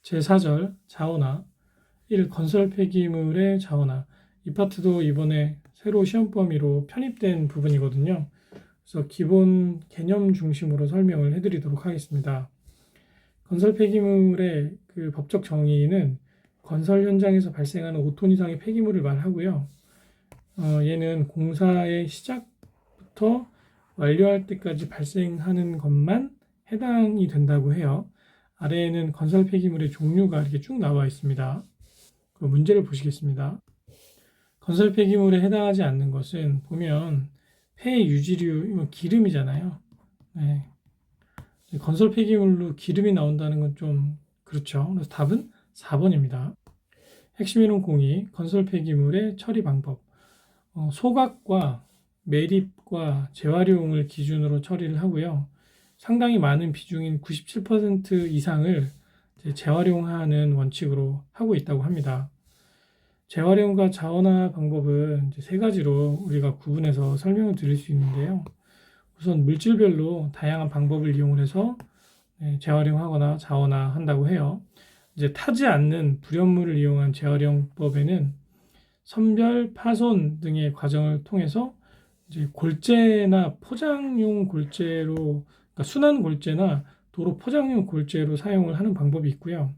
제4절 자원화 1. 건설 폐기물의 자원화. 이 파트도 이번에 새로 시험 범위로 편입된 부분이거든요. 그래서 기본 개념 중심으로 설명을 해드리도록 하겠습니다. 건설 폐기물의 그 법적 정의는 건설 현장에서 발생하는 5톤 이상의 폐기물을 말하고요. 얘는 공사의 시작부터 완료할 때까지 발생하는 것만 해당이 된다고 해요. 아래에는 건설 폐기물의 종류가 이렇게 쭉 나와 있습니다. 그 문제를 보시겠습니다. 건설 폐기물에 해당하지 않는 것은 보면 폐유지류, 이건 기름이잖아요. 네. 건설 폐기물로 기름이 나온다는 건 좀 그렇죠. 그래서 답은 4번입니다. 핵심 이론 공의, 건설 폐기물의 처리 방법. 소각과 매립과 재활용을 기준으로 처리를 하고요. 상당히 많은 비중인 97% 이상을 재활용하는 원칙으로 하고 있다고 합니다. 재활용과 자원화 방법은 이제 세 가지로 우리가 구분해서 설명을 드릴 수 있는데요. 우선 물질별로 다양한 방법을 이용해서 재활용하거나 자원화한다고 해요. 이제 타지 않는 불연물을 이용한 재활용법에는 선별, 파손 등의 과정을 통해서 이제 골재나 포장용 골재로, 그러니까 순환 골재나 도로 포장용 골재로 사용을 하는 방법이 있고요.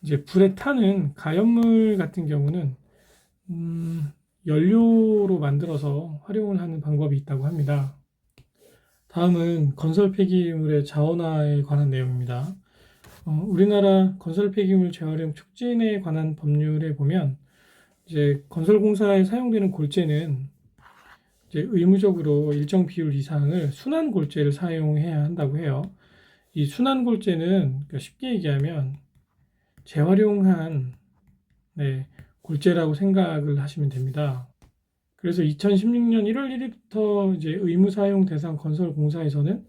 이제 불에 타는 가연물 같은 경우는 연료로 만들어서 활용을 하는 방법이 있다고 합니다. 다음은 건설 폐기물의 자원화에 관한 내용입니다. 우리나라 건설 폐기물 재활용 촉진에 관한 법률에 보면 이제 건설공사에 사용되는 골재는 이제 의무적으로 일정 비율 이상을 순환 골재를 사용해야 한다고 해요. 이 순환 골재는 그러니까 쉽게 얘기하면 재활용한 골재라고 생각을 하시면 됩니다. 그래서 2016년 1월 1일부터 이제 의무 사용 대상 건설 공사에서는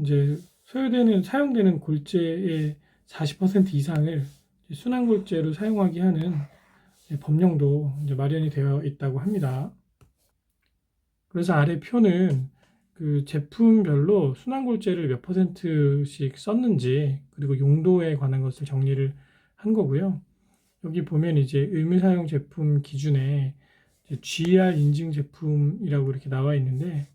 이제 사용되는 골재의 40% 이상을 순환 골재로 사용하게 하는 법령도 이제 마련이 되어 있다고 합니다. 그래서 아래 표는 그 제품별로 순환 골재를 몇 %씩 썼는지 그리고 용도에 관한 것을 정리를 한 거고요. 여기 보면 이제 의무 사용 제품 기준에 GR 인증 제품이라고 이렇게 나와 있는데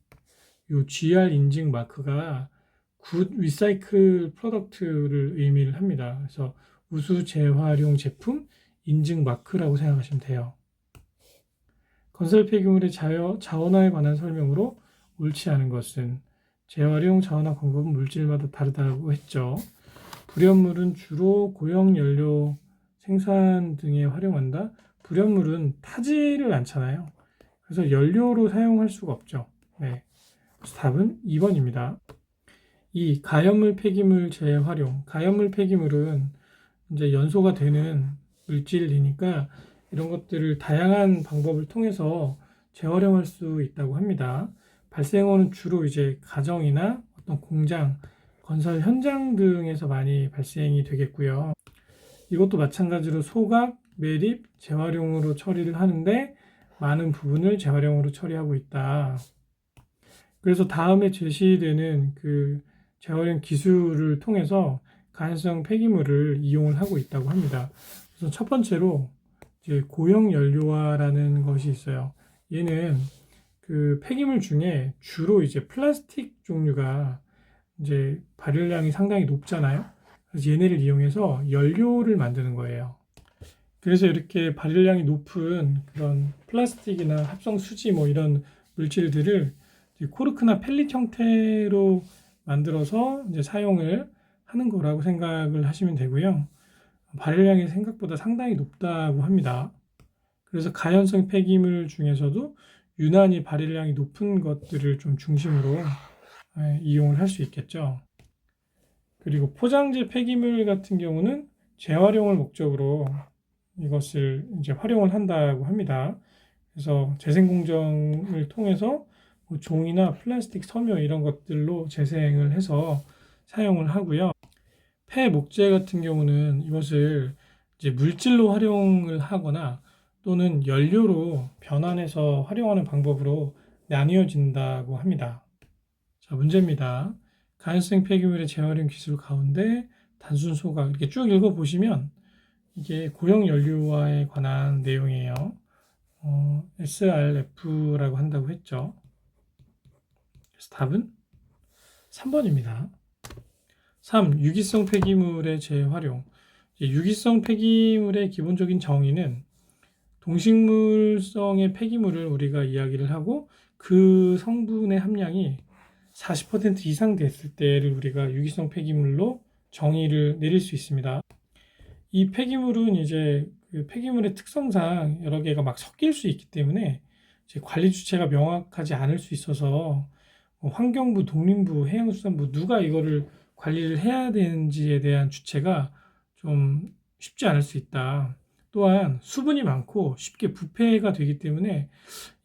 이 GR 인증 마크가 굿 리사이클 프로덕트를 의미를 합니다. 그래서 우수 재활용 제품 인증 마크라고 생각하시면 돼요. 건설 폐기물의 자원화에 관한 설명으로 옳지 않은 것은 재활용 자원화 방법은 물질마다 다르다고 했죠. 불연물은 주로 고형 연료 생산 등에 활용한다. 불연물은 타지를 않잖아요. 그래서 연료로 사용할 수가 없죠. 네. 그래서 답은 2번입니다. 이 가연물 폐기물 재활용. 가연물 폐기물은 이제 연소가 되는 물질이니까 이런 것들을 다양한 방법을 통해서 재활용할 수 있다고 합니다. 발생어는 주로 이제 가정이나 어떤 공장, 건설 현장 등에서 많이 발생이 되겠고요. 이것도 마찬가지로 소각, 매립, 재활용으로 처리를 하는데 많은 부분을 재활용으로 처리하고 있다. 그래서 다음에 제시되는 그 재활용 기술을 통해서 가연성 폐기물을 이용을 하고 있다고 합니다. 그래서 첫 번째로 이제 고형 연료화라는 것이 있어요. 얘는 그 폐기물 중에 주로 이제 플라스틱 종류가 이제 발열량이 상당히 높잖아요. 그래서 얘네를 이용해서 연료를 만드는 거예요. 그래서 이렇게 발열량이 높은 그런 플라스틱이나 합성 수지 뭐 이런 물질들을 코르크나 펠릿 형태로 만들어서 이제 사용을 하는 거라고 생각을 하시면 되고요. 발열량이 생각보다 상당히 높다고 합니다. 그래서 가연성 폐기물 중에서도 유난히 발열량이 높은 것들을 좀 중심으로 이용을 할 수 있겠죠. 그리고 포장재 폐기물 같은 경우는 재활용을 목적으로 이것을 이제 활용을 한다고 합니다. 그래서 재생공정을 통해서 뭐 종이나 플라스틱 섬유 이런 것들로 재생을 해서 사용을 하고요. 폐목재 같은 경우는 이것을 이제 물질로 활용을 하거나 또는 연료로 변환해서 활용하는 방법으로 나뉘어진다고 합니다. 자, 문제입니다. 가연성 폐기물의 재활용 기술 가운데 단순 소각 이렇게 쭉 읽어보시면 이게 고형 연료와에 관한 내용이에요. SRF라고 한다고 했죠. 그래서 답은 3번입니다. 3. 유기성 폐기물의 재활용. 유기성 폐기물의 기본적인 정의는 동식물성의 폐기물을 우리가 이야기를 하고 그 성분의 함량이 40% 이상 됐을 때를 우리가 유기성 폐기물로 정의를 내릴 수 있습니다. 이 폐기물은 이제 그 폐기물의 특성상 여러 개가 막 섞일 수 있기 때문에 이제 관리 주체가 명확하지 않을 수 있어서 환경부, 농림부, 해양수산부 누가 이거를 관리를 해야 되는지에 대한 주체가 좀 쉽지 않을 수 있다. 또한 수분이 많고 쉽게 부패가 되기 때문에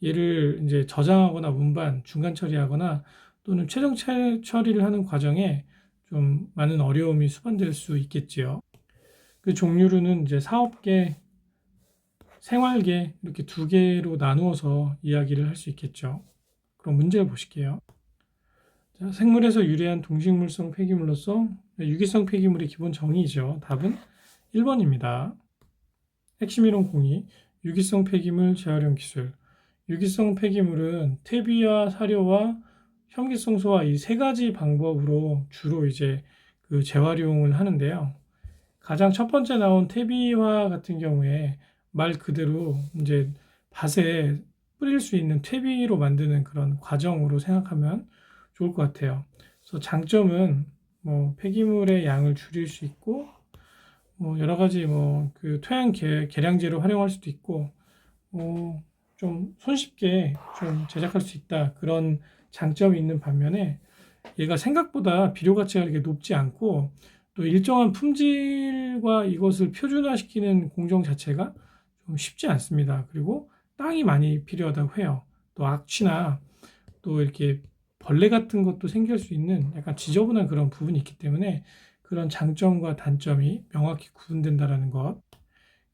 얘를 이제 저장하거나 운반, 중간 처리하거나 또는 최종 처리를 하는 과정에 좀 많은 어려움이 수반될 수 있겠지요. 그 종류로는 이제 사업계, 생활계 이렇게 두 개로 나누어서 이야기를 할 수 있겠죠. 그럼 문제를 보실게요. 자, 생물에서 유래한 동식물성 폐기물로서 유기성 폐기물의 기본 정의이죠. 답은 1번입니다. 핵심 이론 공유, 유기성 폐기물 재활용 기술. 유기성 폐기물은 퇴비와 사료와 현기성 소화 이 세 가지 방법으로 주로 이제 그 재활용을 하는데요. 가장 첫 번째 나온 퇴비화 같은 경우에 말 그대로 이제 밭에 뿌릴 수 있는 퇴비로 만드는 그런 과정으로 생각하면 좋을 것 같아요. 그래서 장점은 뭐 폐기물의 양을 줄일 수 있고 뭐 여러 가지 뭐 그 토양 계량제로 활용할 수도 있고 좀 손쉽게 좀 제작할 수 있다 그런 장점이 있는 반면에 얘가 생각보다 비료 가치가 이렇게 높지 않고 또 일정한 품질과 이것을 표준화시키는 공정 자체가 좀 쉽지 않습니다. 그리고 땅이 많이 필요하다고 해요. 또 악취나 또 이렇게 벌레 같은 것도 생길 수 있는 약간 지저분한 그런 부분이 있기 때문에 그런 장점과 단점이 명확히 구분된다라는 것.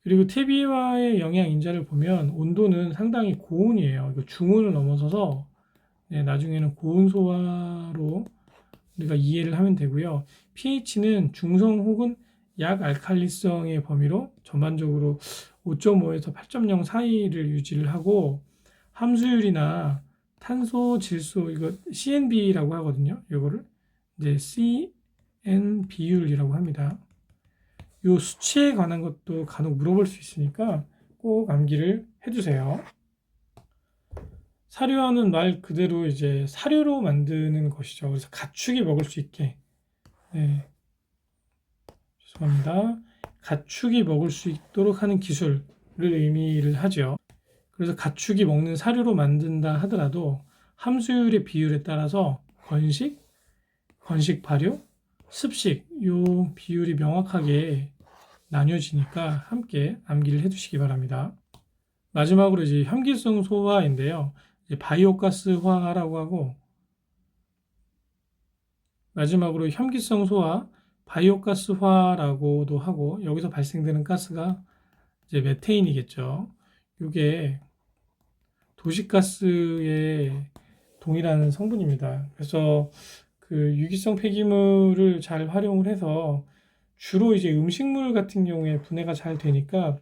그리고 퇴비와의 영양 인자를 보면 온도는 상당히 고온이에요. 이거 중온을 넘어서서 나중에는 고온 소화로 우리가 이해를 하면 되고요. pH는 중성 혹은 약알칼리성의 범위로 전반적으로 5.5에서 8.0 사이를 유지를 하고 함수율이나 탄소, 질소 이거 CNB라고 하거든요. 이거를 이제 CNB율이라고 합니다. 이 수치에 관한 것도 간혹 물어볼 수 있으니까 꼭 암기를 해주세요. 사료화는 말 그대로 이제 사료로 만드는 것이죠. 그래서 가축이 먹을 수 있게, 죄송합니다. 가축이 먹을 수 있도록 하는 기술을 의미를 하죠. 그래서 가축이 먹는 사료로 만든다 하더라도 함수율의 비율에 따라서 건식 발효, 습식 요 비율이 명확하게 나뉘어지니까 함께 암기를 해두시기 바랍니다. 마지막으로 이제 현기성 소화인데요. 이제 바이오가스화라고 하고 마지막으로 현기성 소화, 바이오가스화라고도 하고 여기서 발생되는 가스가 이제 메테인이겠죠. 이게 도시가스의 동일한 성분입니다. 그래서 그 유기성 폐기물을 잘 활용을 해서 주로 이제 음식물 같은 경우에 분해가 잘 되니까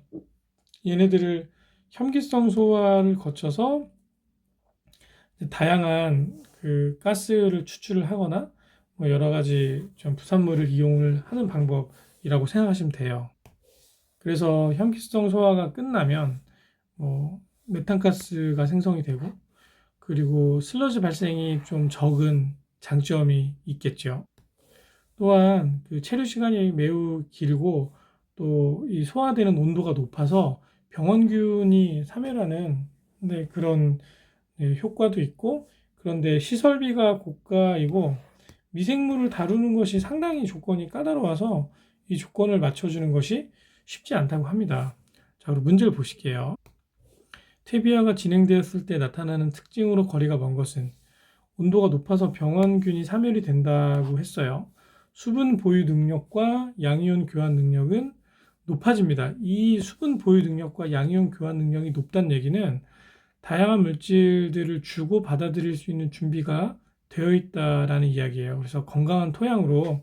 얘네들을 현기성 소화를 거쳐서 다양한 그 가스를 추출을 하거나 뭐 여러 가지 좀 부산물을 이용을 하는 방법이라고 생각하시면 돼요. 그래서 현기성 소화가 끝나면 뭐 메탄가스가 생성이 되고 그리고 슬러지 발생이 좀 적은 장점이 있겠죠. 또한 그 체류 시간이 매우 길고 또 이 소화되는 온도가 높아서 병원균이 사멸하는 그런 효과도 있고 그런데 시설비가 고가이고 미생물을 다루는 것이 상당히 조건이 까다로워서 이 조건을 맞춰주는 것이 쉽지 않다고 합니다. 자, 그럼 문제를 보실게요. 퇴비화가 진행되었을 때 나타나는 특징으로 거리가 먼 것은 온도가 높아서 병원균이 사멸이 된다고 했어요. 수분 보유 능력과 양이온 교환 능력은 높아집니다. 이 수분 보유 능력과 양이온 교환 능력이 높다는 얘기는 다양한 물질들을 주고 받아들일 수 있는 준비가 되어 있다라는 이야기예요. 그래서 건강한 토양으로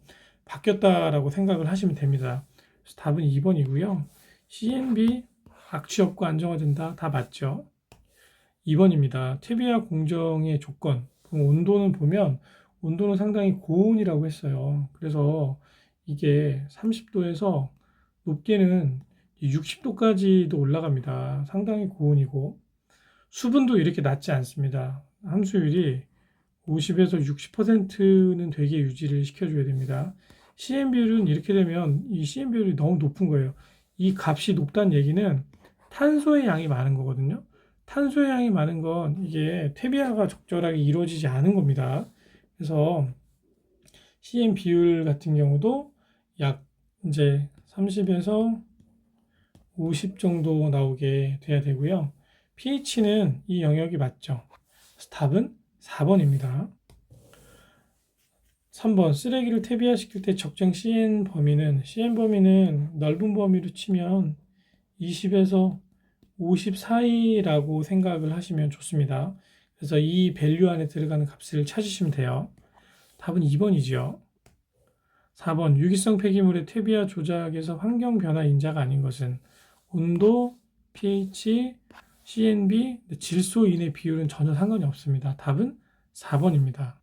바뀌었다라고 생각을 하시면 됩니다. 그래서 답은 2번이고요. CNB 악취 없고 안정화된다. 다 맞죠? 2번입니다. 퇴비와 공정의 조건. 온도는 보면 온도는 상당히 고온이라고 했어요. 그래서 이게 30도에서 높게는 60도까지도 올라갑니다. 상당히 고온이고 수분도 이렇게 낮지 않습니다. 함수율이 50에서 60%는 되게 유지를 시켜줘야 됩니다. CM 비율은 이렇게 되면 이 CM 비율이 너무 높은 거예요. 이 값이 높다는 얘기는 탄소의 양이 많은 거거든요. 탄소의 양이 많은 건 이게 퇴비화가 적절하게 이루어지지 않은 겁니다. 그래서 CM 비율 같은 경우도 약 이제 30에서 50 정도 나오게 돼야 되고요. pH는 이 영역이 맞죠. 그래서 답은 4번입니다. 3번 쓰레기를 퇴비화시킬 때 적정 CN 범위는 넓은 범위로 치면 20에서 50 사이라고 생각을 하시면 좋습니다. 그래서 이 밸류 안에 들어가는 값을 찾으시면 돼요. 답은 2번이죠. 4번 유기성 폐기물의 퇴비화 조작에서 환경 변화 인자가 아닌 것은 온도, pH, CNB, 질소 인의 비율은 전혀 상관이 없습니다. 답은 4번입니다.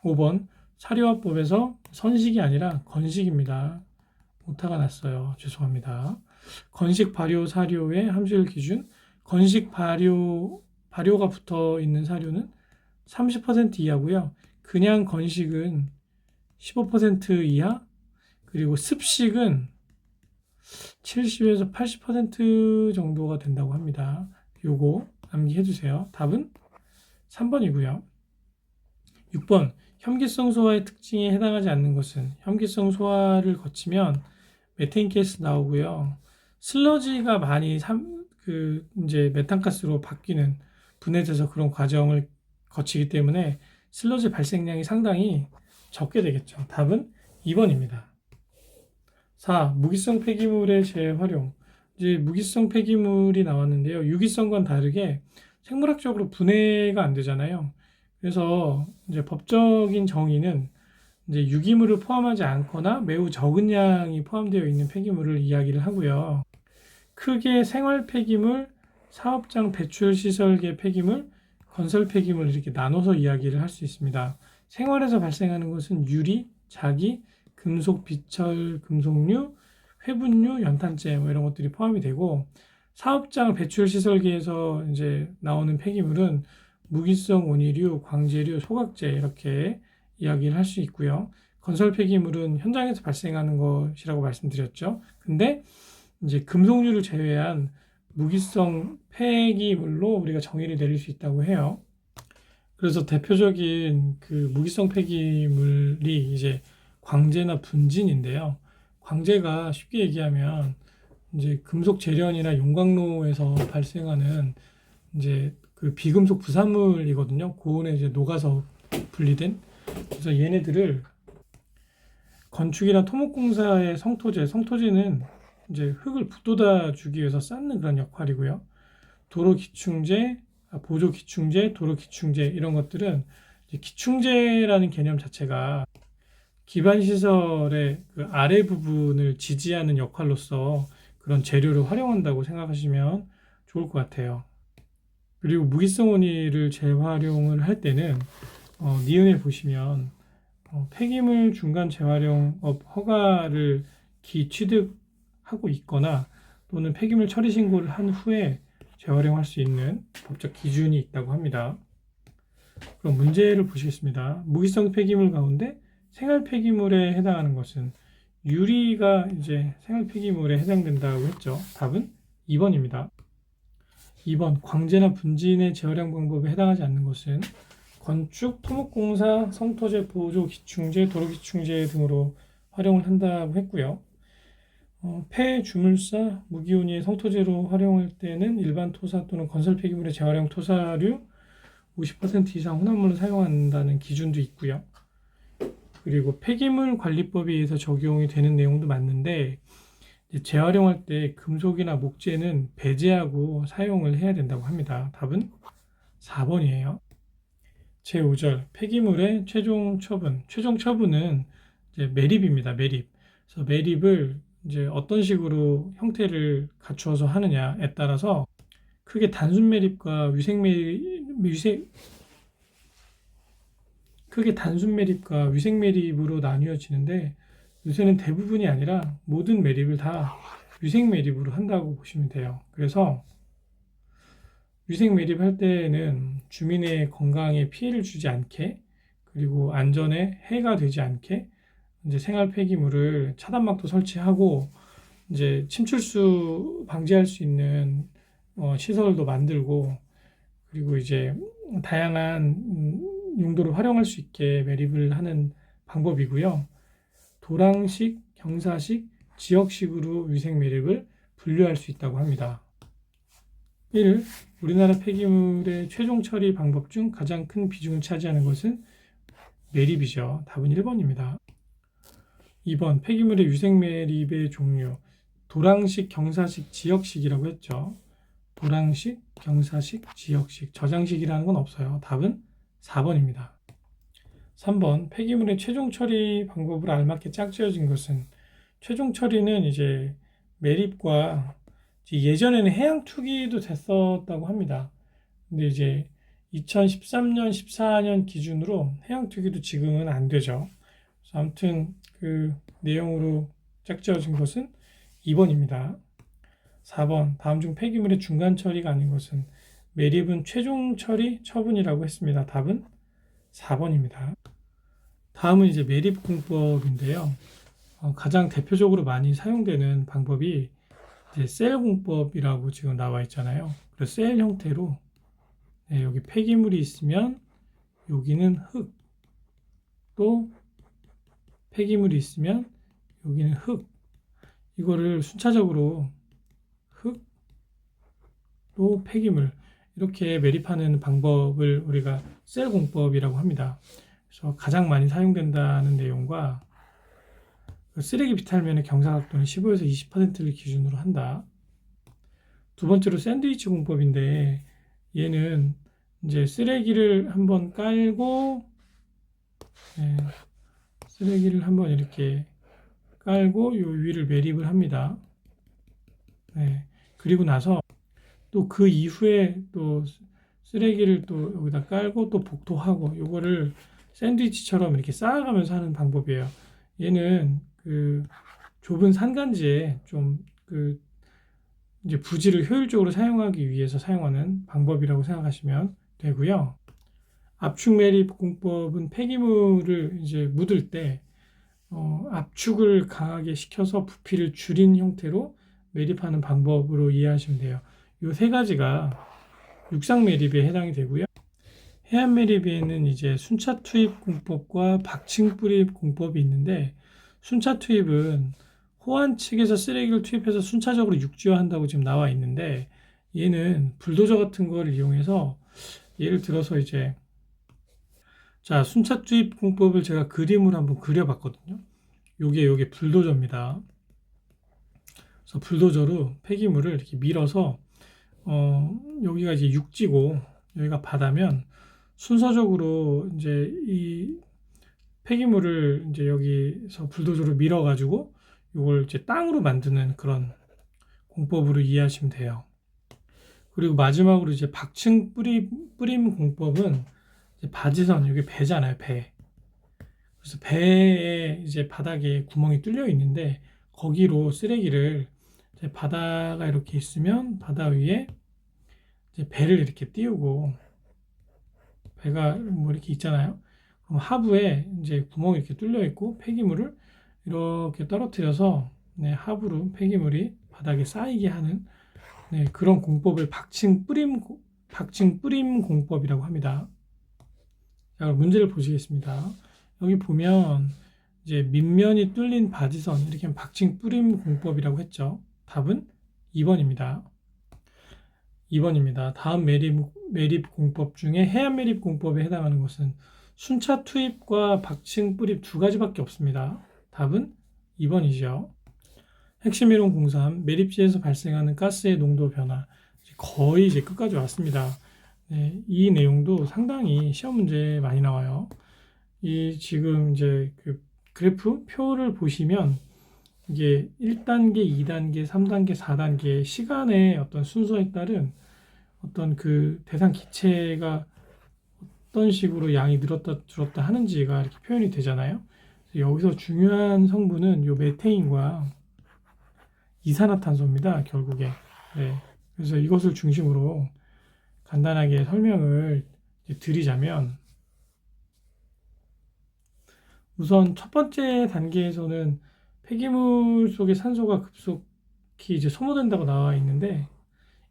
5번 사료화법에서 선식이 아니라 건식입니다. 오타가 났어요. 죄송합니다. 건식 발효 사료의 함수율 기준 건식 발효가 붙어 있는 사료는 30% 이하고요. 그냥 건식은 15% 이하, 그리고 습식은 70에서 80% 정도가 된다고 합니다. 요거 암기해 두세요. 답은 3번이고요. 6번 혐기성 소화의 특징에 해당하지 않는 것은 혐기성 소화를 거치면 메탄가스 나오고요. 슬러지가 많이 이제 메탄가스로 바뀌는 분해돼서 그런 과정을 거치기 때문에 슬러지 발생량이 상당히 적게 되겠죠. 답은 2번입니다. 4. 무기성 폐기물의 재활용. 이제 무기성 폐기물이 나왔는데요. 유기성과는 다르게 생물학적으로 분해가 안 되잖아요. 그래서 이제 법적인 정의는 이제 유기물을 포함하지 않거나 매우 적은 양이 포함되어 있는 폐기물을 이야기를 하고요. 크게 생활 폐기물, 사업장 배출 시설계 폐기물, 건설 폐기물 이렇게 나눠서 이야기를 할 수 있습니다. 생활에서 발생하는 것은 유리, 자기, 금속, 비철, 금속류, 회분류, 연탄재 뭐 이런 것들이 포함이 되고 사업장 배출 시설계에서 이제 나오는 폐기물은 무기성 원위류, 광재류, 소각재 이렇게 이야기를 할 수 있고요. 건설 폐기물은 현장에서 발생하는 것이라고 말씀드렸죠. 근데 이제 금속류를 제외한 무기성 폐기물로 우리가 정의를 내릴 수 있다고 해요. 그래서 대표적인 그 무기성 폐기물이 이제 광재나 분진인데요. 광재가 쉽게 얘기하면 이제 금속 재련이나 용광로에서 발생하는 이제 그 비금속 부산물이거든요. 고온에 이제 녹아서 분리된. 그래서 얘네들을 건축이나 토목공사의 성토재는 이제 흙을 붙돋아 주기 위해서 쌓는 그런 역할이고요. 도로 기충제, 보조 기충제, 도로 기충제 이런 것들은 기충제라는 개념 자체가 기반 시설의 그 아래 부분을 지지하는 역할로서 그런 재료를 활용한다고 생각하시면 좋을 것 같아요. 그리고 무기성 원위를 재활용을 할 때는 니은에 보시면 폐기물 중간 재활용업 허가를 기취득하고 있거나 또는 폐기물 처리 신고를 한 후에 재활용할 수 있는 법적 기준이 있다고 합니다. 그럼 문제를 보시겠습니다. 무기성 폐기물 가운데 생활 폐기물에 해당하는 것은 유리가 이제 생활 폐기물에 해당된다고 했죠. 답은 2번입니다. 2번 광재나 분진의 재활용 방법에 해당하지 않는 것은 건축, 토목공사, 성토재, 보조 기충제, 도로 기충제 등으로 활용을 한다고 했고요. 폐, 주물사, 무기온이의 성토재로 활용할 때는 일반 토사 또는 건설 폐기물의 재활용 토사류 50% 이상 혼합물을 사용한다는 기준도 있고요. 그리고 폐기물 관리법에 의해서 적용이 되는 내용도 맞는데 재활용할 때 금속이나 목재는 배제하고 사용을 해야 된다고 합니다. 답은 4번이에요. 제5절 폐기물의 최종 처분. 최종 처분은 이제 매립입니다. 매립. 그래서 매립을 이제 어떤 식으로 형태를 갖추어서 하느냐에 따라서 크게 단순 매립과 크게 단순 매립과 위생 매립으로 나뉘어지는데, 요새는 대부분이 아니라 모든 매립을 다 위생 매립으로 한다고 보시면 돼요. 그래서 위생 매립할 때에는 주민의 건강에 피해를 주지 않게, 그리고 안전에 해가 되지 않게 이제 생활 폐기물을 차단막도 설치하고, 이제 침출수 방지할 수 있는 시설도 만들고, 그리고 이제 다양한 용도를 활용할 수 있게 매립을 하는 방법이고요. 도랑식, 경사식, 지역식으로 위생 매립을 분류할 수 있다고 합니다. 1. 우리나라 폐기물의 최종 처리 방법 중 가장 큰 비중을 차지하는 것은 매립이죠. 답은 1번입니다. 2번, 폐기물의 위생 매립의 종류. 도랑식, 경사식, 지역식이라고 했죠. 도랑식, 경사식, 지역식, 저장식이라는 건 없어요. 답은 4번입니다. 3번, 폐기물의 최종 처리 방법을 알맞게 짝지어진 것은. 최종 처리는 이제 매립과, 예전에는 해양 투기도 됐었다고 합니다. 근데 이제 2013년, 14년 기준으로 해양 투기도 지금은 안 되죠. 그래서 아무튼 그 내용으로 짝지어진 것은 2번입니다. 4번, 다음 중 폐기물의 중간 처리가 아닌 것은. 매립은 최종 처리 처분이라고 했습니다. 답은 4번입니다. 다음은 이제 매립 공법인데요. 가장 대표적으로 많이 사용되는 방법이 이제 셀 공법이라고 지금 나와 있잖아요. 그래서 셀 형태로, 여기 폐기물이 있으면 여기는 흙, 또 폐기물이 있으면 여기는 흙, 이거를 순차적으로 흙, 또 폐기물, 이렇게 매립하는 방법을 우리가 셀 공법이라고 합니다. 그래서 가장 많이 사용된다는 내용과, 쓰레기 비탈면의 경사각도는 15에서 20%를 기준으로 한다. 두 번째로 샌드위치 공법인데, 얘는 이제 쓰레기를 한번 깔고, 쓰레기를 한번 이렇게 깔고 요 위를 매립을 합니다. 그리고 나서 또 그 이후에 또 쓰레기를 또 여기다 깔고 또 복도하고, 요거를 샌드위치처럼 이렇게 쌓아가면서 하는 방법이에요. 얘는 그 좁은 산간지에 좀 그 이제 부지를 효율적으로 사용하기 위해서 사용하는 방법이라고 생각하시면 되고요. 압축 매립 공법은 폐기물을 이제 묻을 때 압축을 강하게 시켜서 부피를 줄인 형태로 매립하는 방법으로 이해하시면 돼요. 이 세 가지가 육상 매립에 해당이 되고요. 해안 매립에는 이제 순차 투입 공법과 박층 뿌립 공법이 있는데, 순차 투입은 호안 측에서 쓰레기를 투입해서 순차적으로 육지화한다고 지금 나와 있는데, 얘는 불도저 같은 걸 이용해서, 예를 들어서 이제 순차 투입 공법을 제가 그림으로 한번 그려봤거든요. 요게 불도저입니다. 그래서 불도저로 폐기물을 이렇게 밀어서 여기가 이제 육지고 여기가 바다면, 순서적으로 이제 이 폐기물을 이제 여기서 불도저로 밀어가지고 이걸 이제 땅으로 만드는 그런 공법으로 이해하시면 돼요. 그리고 마지막으로 이제 박층 뿌림 공법은, 이제 바지선, 여기 배잖아요, 배. 그래서 배에 이제 바닥에 구멍이 뚫려 있는데, 거기로 쓰레기를, 이제 바다가 이렇게 있으면 바다 위에 이제 배를 이렇게 띄우고, 배가 뭐 이렇게 있잖아요. 그럼 하부에 이제 구멍이 이렇게 뚫려 있고 폐기물을 이렇게 떨어뜨려서 하부로 폐기물이 바닥에 쌓이게 하는 그런 공법을 박층 뿌림 공법이라고 합니다. 자, 그럼 문제를 보시겠습니다. 여기 보면 이제 밑면이 뚫린 바지선, 이렇게 하면 박층 뿌림 공법이라고 했죠. 답은 2번입니다. 2번입니다. 다음 매립 공법 중에 해안 매립 공법에 해당하는 것은. 순차 투입과 박층 뿌립 두 가지밖에 없습니다. 답은 2번이죠. 핵심 이론 03, 매립지에서 발생하는 가스의 농도 변화. 거의 이제 끝까지 왔습니다. 이 내용도 상당히 시험 문제에 많이 나와요. 이 지금 이제 그 그래프 표를 보시면 이게 1단계, 2단계, 3단계, 4단계 시간의 어떤 순서에 따른 어떤 그 대상 기체가 어떤 식으로 양이 늘었다 줄었다 하는지가 이렇게 표현이 되잖아요. 여기서 중요한 성분은 요 메테인과 이산화탄소입니다. 결국에. 네. 그래서 이것을 중심으로 간단하게 설명을 드리자면, 우선 첫 번째 단계에서는 폐기물 속에 산소가 급속히 이제 소모된다고 나와 있는데,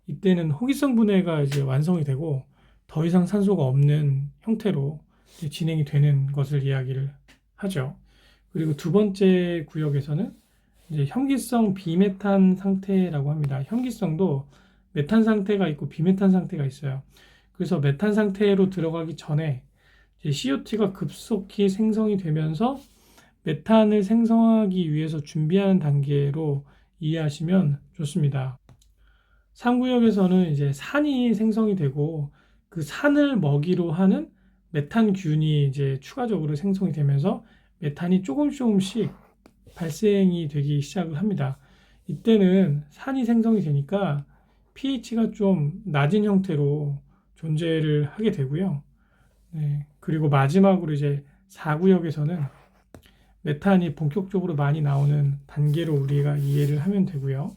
이때는 호기성 분해가 이제 완성이 되고 더 이상 산소가 없는 형태로 이제 진행이 되는 것을 이야기를 하죠. 그리고 두 번째 구역에서는 이제 현기성 비메탄 상태라고 합니다. 현기성도 메탄 상태가 있고 비메탄 상태가 있어요. 그래서 메탄 상태로 들어가기 전에 이제 COT가 급속히 생성이 되면서 메탄을 생성하기 위해서 준비하는 단계로 이해하시면 좋습니다. 3구역에서는 이제 산이 생성이 되고 그 산을 먹이로 하는 메탄균이 이제 추가적으로 생성이 되면서 메탄이 조금씩 발생이 되기 시작을 합니다. 이때는 산이 생성이 되니까 pH가 좀 낮은 형태로 존재를 하게 되고요. 네, 그리고 마지막으로 이제 4구역에서는 메탄이 본격적으로 많이 나오는 단계로 우리가 이해를 하면 되고요.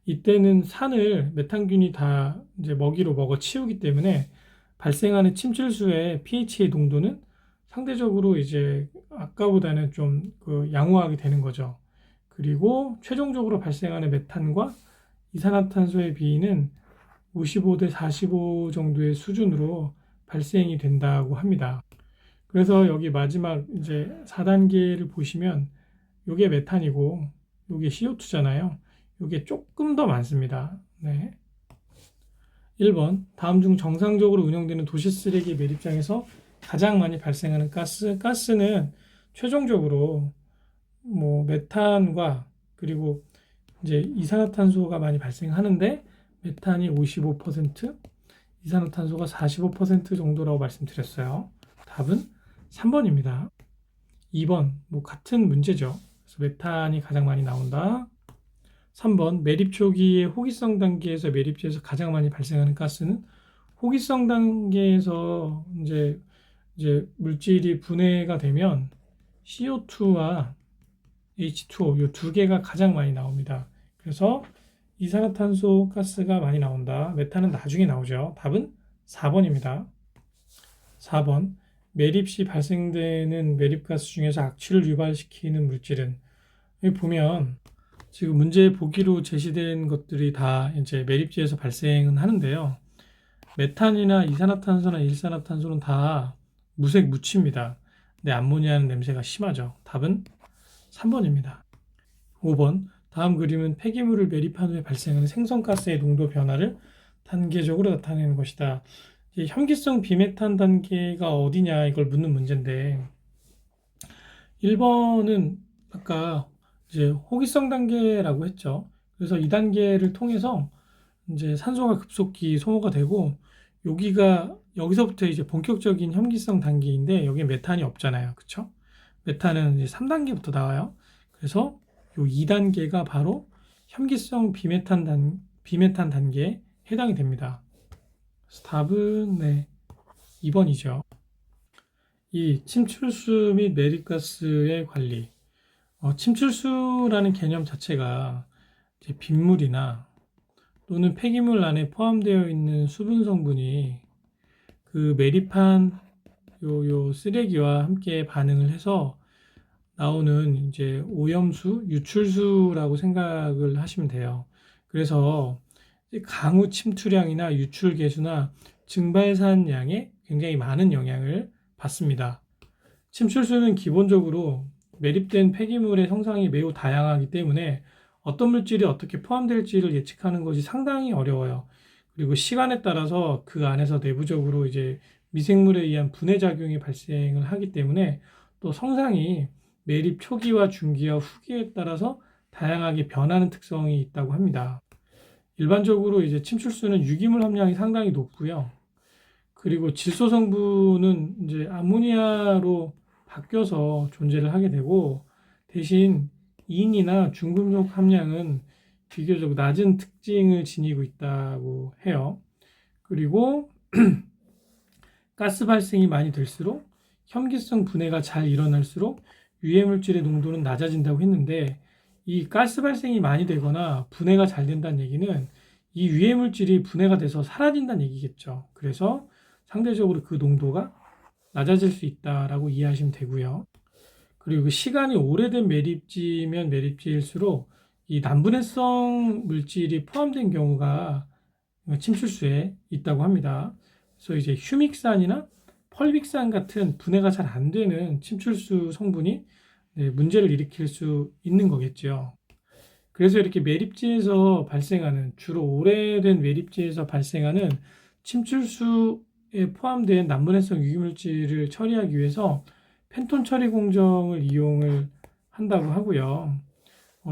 이때는 산을 메탄균이 다 이제 먹이로 먹어 치우기 때문에 발생하는 침출수의 pH의 농도는 상대적으로 이제 아까보다는 좀 그 양호하게 되는 거죠. 그리고 최종적으로 발생하는 메탄과 이산화탄소의 비율은 55대 45 정도의 수준으로 발생이 된다고 합니다. 그래서 여기 마지막 이제 4단계를 보시면 이게 메탄이고 이게 CO2잖아요. 이게 조금 더 많습니다. 네. 1번, 다음 중 정상적으로 운영되는 도시 쓰레기 매립장에서 가장 많이 발생하는 가스는 최종적으로 뭐 메탄과 그리고 이제 이산화탄소가 많이 발생하는데 메탄이 55%, 이산화탄소가 45% 정도라고 말씀드렸어요. 답은 3번입니다. 2번, 뭐 같은 문제죠. 그래서 메탄이 가장 많이 나온다. 3번, 매립 초기의 호기성 단계에서 매립지에서 가장 많이 발생하는 가스는 호기성 단계에서 이제 물질이 분해가 되면 CO2와 H2O 이 두 개가 가장 많이 나옵니다. 그래서 이산화탄소 가스가 많이 나온다. 메탄은 나중에 나오죠. 답은 4번입니다. 4번, 매립 시 발생되는 매립가스 중에서 악취를 유발시키는 물질은, 여기 보면 지금 문제 보기로 제시된 것들이 다 이제 매립지에서 발생은 하는데요. 메탄이나 이산화탄소나 일산화탄소는 다 무색 무취입니다. 근데 암모니아는 냄새가 심하죠. 답은 3번입니다. 5번, 다음 그림은 폐기물을 매립한 후에 발생하는 생성가스의 농도 변화를 단계적으로 나타내는 것이다. 현기성 비메탄 단계가 어디냐 이걸 묻는 문제인데, 1번은 아까 이제 호기성 단계라고 했죠. 그래서 이 단계를 통해서 이제 산소가 급속히 소모가 되고 여기서부터 이제 본격적인 현기성 단계인데 여기에 메탄이 없잖아요. 그쵸? 메탄은 이제 3단계부터 나와요. 그래서 요 2단계가 바로 현기성 비메탄 단계에 해당이 됩니다. 그래서 답은 2번이죠. 이 침출수 및 매립가스의 관리. 침출수라는 개념 자체가 이제 빗물이나 또는 폐기물 안에 포함되어 있는 수분 성분이 그 매립한 요 쓰레기와 함께 반응을 해서 나오는 이제 오염수, 유출수라고 생각을 하시면 돼요. 그래서 강우 침투량이나 유출 개수나 증발산량에 굉장히 많은 영향을 받습니다. 침출수는 기본적으로 매립된 폐기물의 형상이 매우 다양하기 때문에 어떤 물질이 어떻게 포함될지를 예측하는 것이 상당히 어려워요. 그리고 시간에 따라서 그 안에서 내부적으로 이제 미생물에 의한 분해 작용이 발생을 하기 때문에 또 성상이 매립 초기와 중기와 후기에 따라서 다양하게 변하는 특성이 있다고 합니다. 일반적으로 이제 침출수는 유기물 함량이 상당히 높고요. 그리고 질소 성분은 이제 암모니아로 바뀌어서 존재를 하게 되고, 대신 인이나 중금속 함량은 비교적 낮은 특징을 지니고 있다고 해요. 그리고 가스 발생이 많이 될수록 혐기성 분해가 잘 일어날수록 유해물질의 농도는 낮아진다고 했는데, 이 가스 발생이 많이 되거나 분해가 잘 된다는 얘기는 이 유해물질이 분해가 돼서 사라진다는 얘기겠죠. 그래서 상대적으로 그 농도가 낮아질 수 있다라고 이해하시면 되고요. 그리고 그 시간이 오래된 매립지면 매립지일수록 이 난분해성 물질이 포함된 경우가 침출수에 있다고 합니다. 그래서 이제 휴믹산이나 펄빅산 같은 분해가 잘 안 되는 침출수 성분이 문제를 일으킬 수 있는 거겠죠. 그래서 이렇게 매립지에서 발생하는, 주로 오래된 매립지에서 발생하는 침출수에 포함된 난분해성 유기물질을 처리하기 위해서 펜톤 처리 공정을 이용을 한다고 하고요.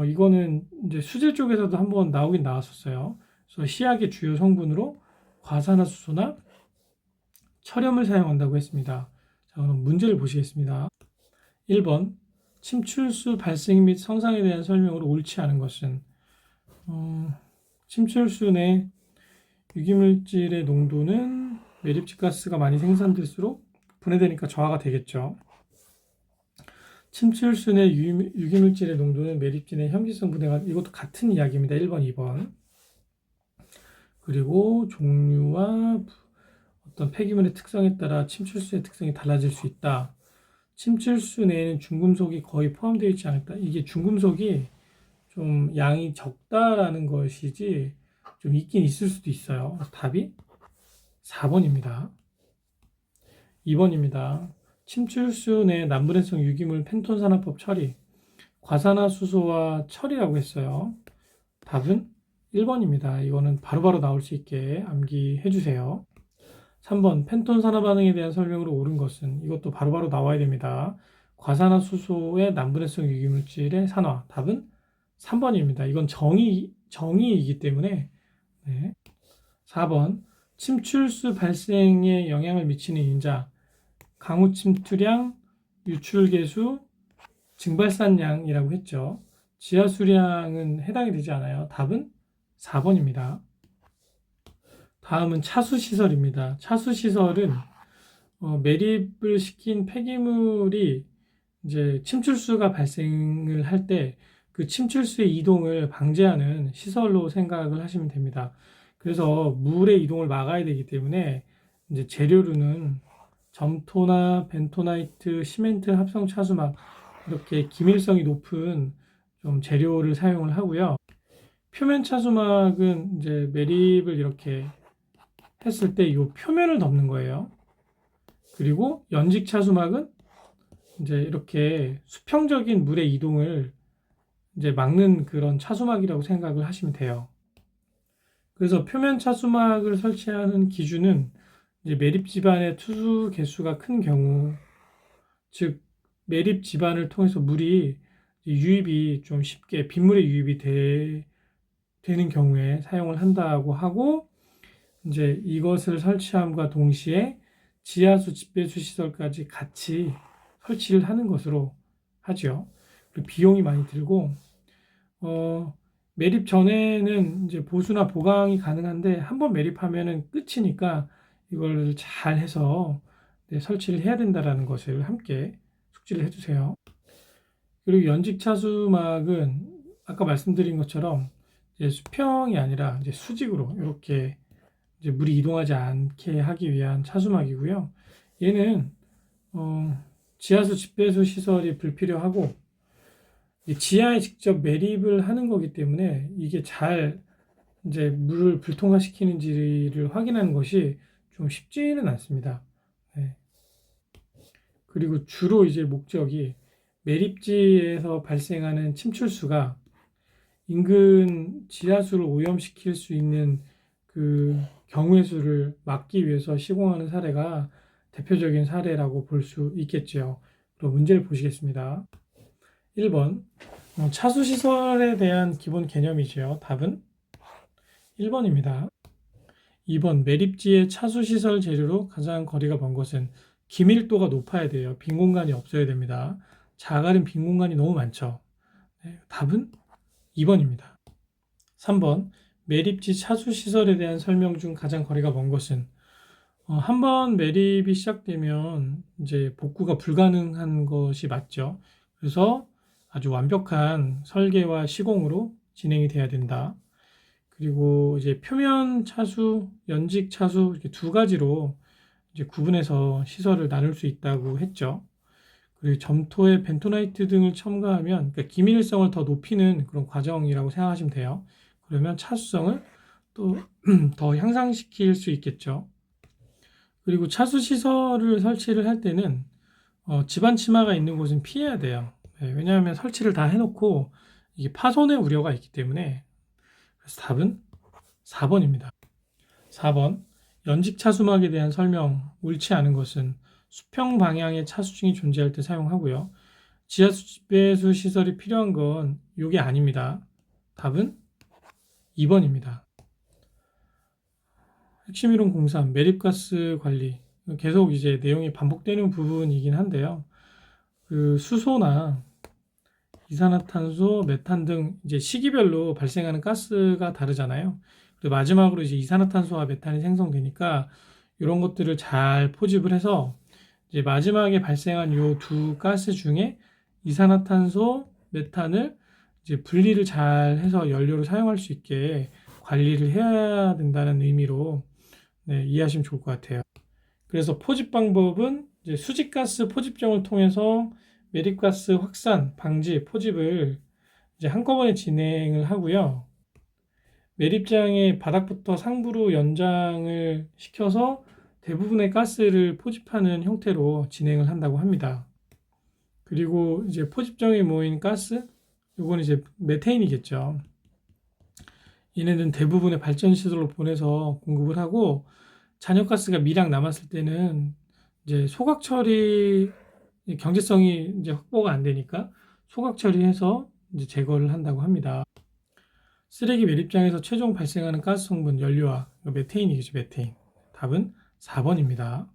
이거는 이제 수질 쪽에서도 한번 나오긴 나왔었어요. 그래서 시약의 주요 성분으로 과산화수소나 철염을 사용한다고 했습니다. 자, 그럼 문제를 보시겠습니다. 1번, 침출수 발생 및 성상에 대한 설명으로 옳지 않은 것은, 침출수 내 유기물질의 농도는 매립지 가스가 많이 생산될수록 분해되니까 저하가 되겠죠. 침출수 내 유기물질의 농도는 매립지 내 혐기성 분해가, 이것도 같은 이야기입니다. 1번, 2번. 그리고 종류와 어떤 폐기물의 특성에 따라 침출수의 특성이 달라질 수 있다. 침출수 내에는 중금속이 거의 포함되어 있지 않다. 이게 중금속이 좀 양이 적다라는 것이지 좀 있긴 있을 수도 있어요. 답이 4번입니다. 2번입니다. 침출수 내 난분해성 유기물 펜톤 산화법 처리, 과산화수소와 처리라고 했어요. 답은 1번입니다. 이거는 바로바로 나올 수 있게 암기해 주세요. 3번, 펜톤 산화 반응에 대한 설명으로 옳은 것은, 이것도 바로바로 나와야 됩니다. 과산화수소의 난분해성 유기물질의 산화. 답은 3번입니다. 이건 정의이기 때문에. 네. 4번, 침출수 발생에 영향을 미치는 인자, 강우 침투량, 유출계수, 증발산량이라고 했죠. 지하수량은 해당이 되지 않아요. 답은 4번입니다. 다음은 차수시설입니다. 차수시설은 매립을 시킨 폐기물이 이제 침출수가 발생을 할 때 그 침출수의 이동을 방지하는 시설로 생각을 하시면 됩니다. 그래서 물의 이동을 막아야 되기 때문에 이제 재료로는 점토나 벤토나이트, 시멘트 합성 차수막, 이렇게 기밀성이 높은 좀 재료를 사용을 하고요. 표면 차수막은 이제 매립을 이렇게 했을 때 이 표면을 덮는 거예요. 그리고 연직 차수막은 이제 이렇게 수평적인 물의 이동을 이제 막는 그런 차수막이라고 생각을 하시면 돼요. 그래서 표면 차수막을 설치하는 기준은 이제 매립 지반의 투수 개수가 큰 경우, 즉 매립 지반을 통해서 물이 유입이 좀 쉽게, 빗물의 유입이 되는 경우에 사용을 한다고 하고, 이제 이것을 설치함과 동시에 지하수 집배수 시설까지 같이 설치를 하는 것으로 하죠. 그리고 비용이 많이 들고, 매립 전에는 이제 보수나 보강이 가능한데 한번 매립하면은 끝이니까 이걸 잘 해서 설치를 해야 된다라는 것을 함께 숙지를 해주세요. 그리고 연직 차수막은 아까 말씀드린 것처럼 이제 수평이 아니라 이제 수직으로 이렇게 이제 물이 이동하지 않게 하기 위한 차수막이고요. 얘는 지하수 집배수 시설이 불필요하고 지하에 직접 매립을 하는 거기 때문에 이게 잘 이제 물을 불통화시키는지를 확인하는 것이 좀 쉽지는 않습니다. 네. 그리고 주로 이제 목적이 매립지에서 발생하는 침출수가 인근 지하수를 오염시킬 수 있는 그 경우의 수를 막기 위해서 시공하는 사례가 대표적인 사례라고 볼 수 있겠죠. 그럼 문제를 보시겠습니다. 1번, 차수시설에 대한 기본 개념이죠. 답은 1번입니다. 2번, 매립지의 차수시설 재료로 가장 거리가 먼 것은, 기밀도가 높아야 돼요. 빈 공간이 없어야 됩니다. 자갈은 빈 공간이 너무 많죠. 네, 답은 2번입니다. 3번, 매립지 차수 시설에 대한 설명 중 가장 거리가 먼 것은? 한번 매립이 시작되면 이제 복구가 불가능한 것이 맞죠. 그래서 아주 완벽한 설계와 시공으로 진행이 돼야 된다. 그리고 이제 표면 차수, 연직 차수 이렇게 두 가지로 이제 구분해서 시설을 나눌 수 있다고 했죠. 그리고 점토에 벤토나이트 등을 첨가하면 그러니까 기밀성을 더 높이는 그런 과정이라고 생각하시면 돼요. 그러면 차수성을 또 더 향상시킬 수 있겠죠. 그리고 차수 시설을 설치를 할 때는 집안 치마가 있는 곳은 피해야 돼요. 네, 왜냐하면 설치를 다 해놓고 이게 파손의 우려가 있기 때문에. 그래서 답은 4번입니다. 4번, 연직 차수막에 대한 설명 옳지 않은 것은? 수평 방향의 차수층이 존재할 때 사용하고요. 지하배수 시설이 필요한 건 이게 아닙니다. 답은 2번입니다. 핵심 이론 03, 매립가스 관리. 계속 이제 내용이 반복되는 부분이긴 한데요. 그 수소나 이산화탄소, 메탄 등 이제 시기별로 발생하는 가스가 다르잖아요. 그리고 마지막으로 이제 이산화탄소와 메탄이 생성되니까 이런 것들을 잘 포집을 해서 이제 마지막에 발생한 이 두 가스 중에 이산화탄소, 메탄을 이제 분리를 잘 해서 연료로 사용할 수 있게 관리를 해야 된다는 의미로 네, 이해하시면 좋을 것 같아요. 그래서 포집 방법은 이제 수직가스 포집정을 통해서 매립가스 확산, 방지, 포집을 이제 한꺼번에 진행을 하고요. 매립장의 바닥부터 상부로 연장을 시켜서 대부분의 가스를 포집하는 형태로 진행을 한다고 합니다. 그리고 이제 포집정에 모인 가스, 이건 이제 메테인이겠죠. 얘네는 대부분의 발전 시설로 보내서 공급을 하고 잔여가스가 미량 남았을 때는 이제 소각 처리 경제성이 이제 확보가 안 되니까 소각 처리해서 이제 제거를 한다고 합니다. 쓰레기 매립장에서 최종 발생하는 가스 성분 연료와 메테인이겠죠, 메테인. 답은 4번입니다.